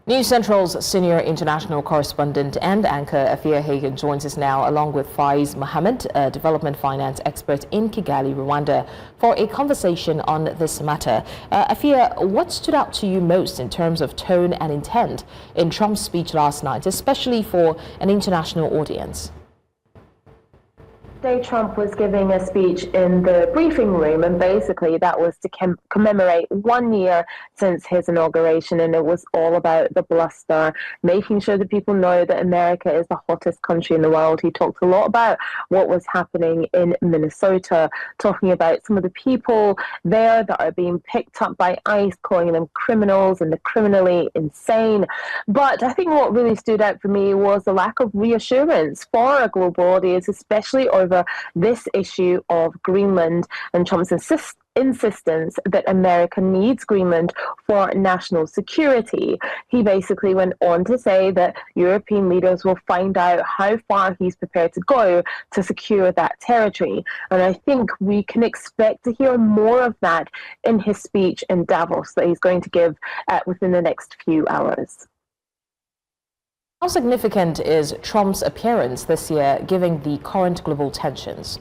News Central's senior international correspondent and anchor Afua Hagan joins us now, along with Faiz Muhammad, a development finance expert in Kigali, Rwanda, for a conversation on this matter. Afua, what stood out to you most in terms of tone and intent in Trump's speech last night, especially for an international audience? Trump was giving a speech in the briefing room, and basically that was to commemorate 1 year since his inauguration, and it was all about the bluster, making sure that people know that America is the hottest country in the world. He talked a lot about what was happening in Minnesota, talking about some of the people there that are being picked up by ICE, calling them criminals and the criminally insane. But I think what really stood out for me was the lack of reassurance for a global audience, especially over this issue of Greenland and Trump's insistence that America needs Greenland for national security. He basically went on to say that European leaders will find out how far he's prepared to go to secure that territory. And I think we can expect to hear more of that in his speech in Davos that he's going to give within the next few hours. How significant is Trump's appearance this year, given the current global tensions?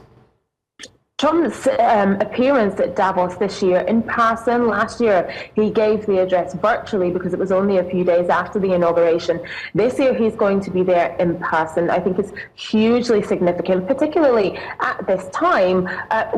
Trump's appearance at Davos this year in person. Last year, he gave the address virtually because it was only a few days after the inauguration. This year, he's going to be there in person. I think it's hugely significant, particularly at this time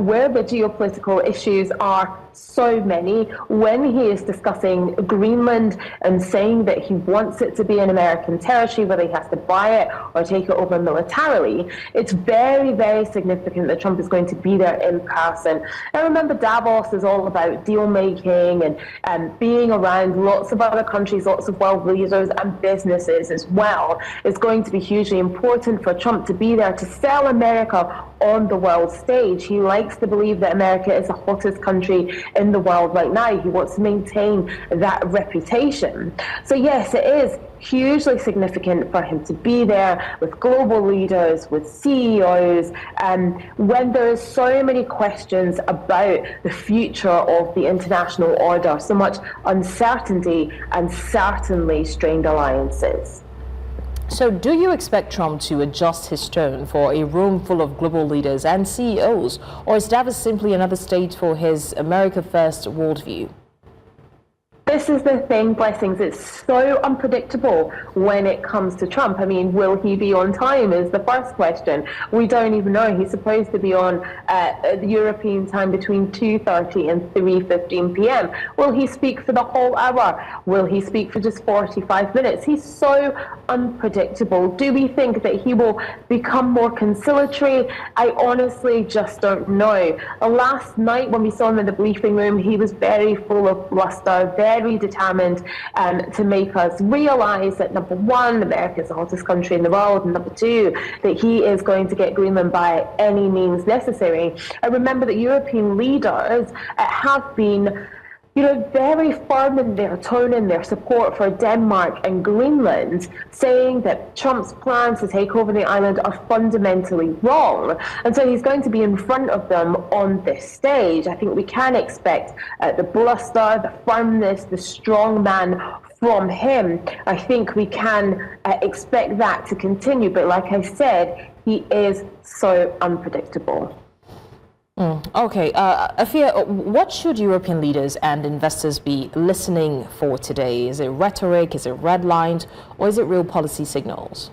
where the geopolitical issues are so many. When he is discussing Greenland and saying that he wants it to be an American territory, whether he has to buy it or take it over militarily, it's very, very significant that Trump is going to be there in person. And remember, Davos is all about deal making and being around lots of other countries, lots of world leaders and businesses as well. It's going to be hugely important for Trump to be there to sell America on the world stage. He likes to believe that America is the hottest country in the world right now. He wants to maintain that reputation. So yes, it is hugely significant for him to be there with global leaders, with CEOs, when there's so many questions about the future of the international order, so much uncertainty and certainly strained alliances. So do you expect Trump to adjust his tone for a room full of global leaders and CEOs, or is Davos simply another stage for his America First worldview? This is the thing, Blessings. It's so unpredictable when it comes to Trump. I mean, will he be on time is the first question. We don't even know. He's supposed to be on the European time between 2:30 and 3:15 p.m. Will he speak for the whole hour? Will he speak for just 45 minutes? He's so unpredictable. Do we think that he will become more conciliatory? I honestly just don't know. Last night when we saw him in the briefing room, he was very full of bluster, very determined to make us realize that, number one, America is the hottest country in the world, and number two, that he is going to get Greenland by any means necessary. I remember that European leaders have been very firm in their tone and their support for Denmark and Greenland, saying that Trump's plans to take over the island are fundamentally wrong. And so he's going to be in front of them on this stage. I think we can expect the bluster, the firmness, the strong man from him. I think we can expect that to continue. But like I said, he is so unpredictable. Okay, Afua, what should European leaders and investors be listening for today? Is it rhetoric, is it red lines, or is it real policy signals?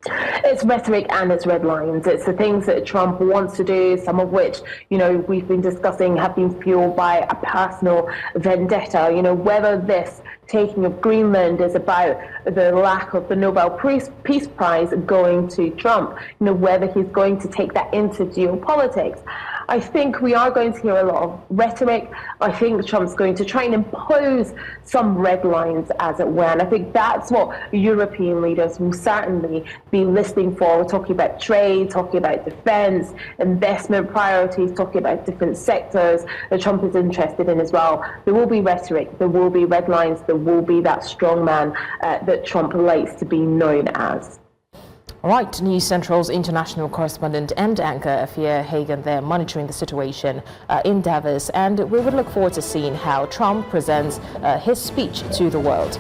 It's rhetoric and it's red lines. It's the things that Trump wants to do, some of which, we've been discussing have been fueled by a personal vendetta. Whether this taking of Greenland is about the lack of the Nobel Peace Prize going to Trump, whether he's going to take that into geopolitics. I think we are going to hear a lot of rhetoric. I think Trump's going to try and impose some red lines, as it were. And I think that's what European leaders will certainly be listening for. We're talking about trade, talking about defense, investment priorities, talking about different sectors that Trump is interested in as well. There will be rhetoric, there will be red lines, there will be that strong man that Trump likes to be known as. All right, News Central's international correspondent and anchor Afua Hagan there monitoring the situation in Davos, and we would look forward to seeing how Trump presents his speech to the world.